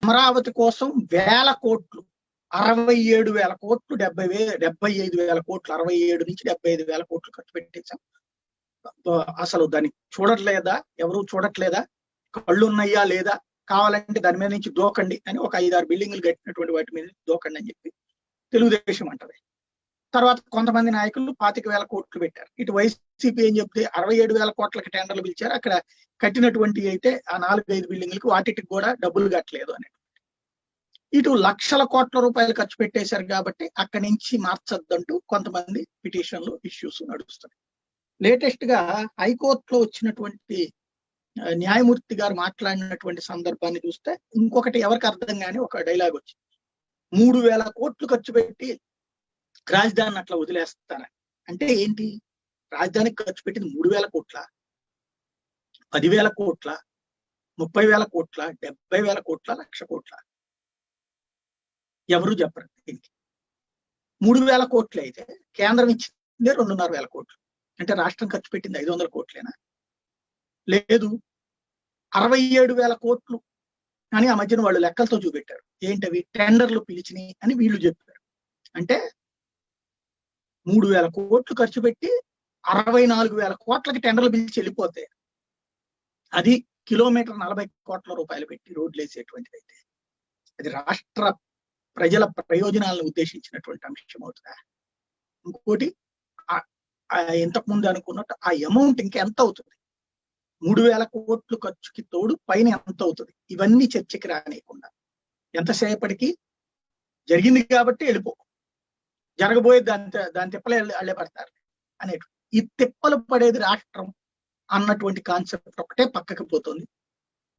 అమరావతి కోసం 1000 కోట్లు, 67,000 కోట్లు, 75,000 కోట్లు, 67 నుంచి 75,000 కోట్లు ఖర్చు పెట్టేశాం. అసలు దాన్ని చూడట్లేదా, ఎవరు చూడట్లేదా, కళ్ళు ఉన్నాయా లేదా, కావాలంటే దాని మీద నుంచి దూకండి అని ఒక 5-6 బిల్డింగ్లు కట్టినటువంటి వాటి మీద దూకండి అని చెప్పి తెలుగుదేశం అంటది. తర్వాత కొంతమంది నాయకులు 25,000 కోట్లు పెట్టారు. ఇటు వైసీపీ ఏం చెప్తే 67,000 కోట్లకి టెండర్లు పిలిచారు. అక్కడ కట్టినటువంటి అయితే ఆ 4-5 బిల్డింగ్లకు వాటికి కూడా డబ్బులు కట్టలేదు అని. ఇటు లక్షల కోట్ల రూపాయలు ఖర్చు పెట్టేశారు కాబట్టి అక్కడి నుంచి మార్చొద్దంటూ కొంతమంది పిటిషన్లు ఇష్యూస్ నడుస్తున్నాయి. లేటెస్ట్ గా హైకోర్టులో వచ్చినటువంటి న్యాయమూర్తి గారు మాట్లాడినటువంటి సందర్భాన్ని చూస్తే ఇంకొకటి ఎవరికి అర్థం కాని ఒక డైలాగ్ వచ్చింది. 3,000 కోట్లు ఖర్చు పెట్టి రాజధానిని అట్లా వదిలేస్తారని. అంటే ఏంటి? రాజధానికి ఖర్చు పెట్టింది 3,000 కోట్ల, 10,000 కోట్ల, 30,000 కోట్ల, 70,000 కోట్ల, 1,00,000 కోట్ల? ఎవరు చెప్పరు. 3,000 కోట్లు అయితే కేంద్రం ఇచ్చిందే 2,500 కోట్లు. అంటే రాష్ట్రం ఖర్చు పెట్టింది 500 కోట్లేనా? లేదు, 67,000 కోట్లు అని ఆ మధ్యన వాళ్ళు లెక్కలతో చూపెట్టారు. ఏంటవి? టెండర్లు పిలిచినాయి అని వీళ్ళు చెప్పారు. అంటే 3,000 కోట్లు ఖర్చు పెట్టి 64,000 కోట్లకి టెండర్లు పిలిచి వెళ్ళిపోతే అది కిలోమీటర్ 40 కోట్ల రూపాయలు పెట్టి రోడ్లు వేసేటువంటిది అయితే అది రాష్ట్ర ప్రజల ప్రయోజనాలను ఉద్దేశించినటువంటి అంశం అవుతుందా? ఇంకోటి, ఇంతకు ముందు అనుకున్నట్టు ఆ అమౌంట్ ఇంకెంత అవుతుంది? 3,000 కోట్లు ఖర్చుకి తోడు పైన ఎంత అవుతుంది? ఇవన్నీ చర్చకి రానియకుండా ఎంతసేపటికి జరిగింది కాబట్టి వెళ్ళిపో, జరగబోయే దాని తిప్పలే అల్లే పడతారు అనేటు. ఈ తిప్పలు పడేది రాష్ట్రం అన్నటువంటి కాన్సెప్ట్ ఒకటే పక్కకి పోతుంది.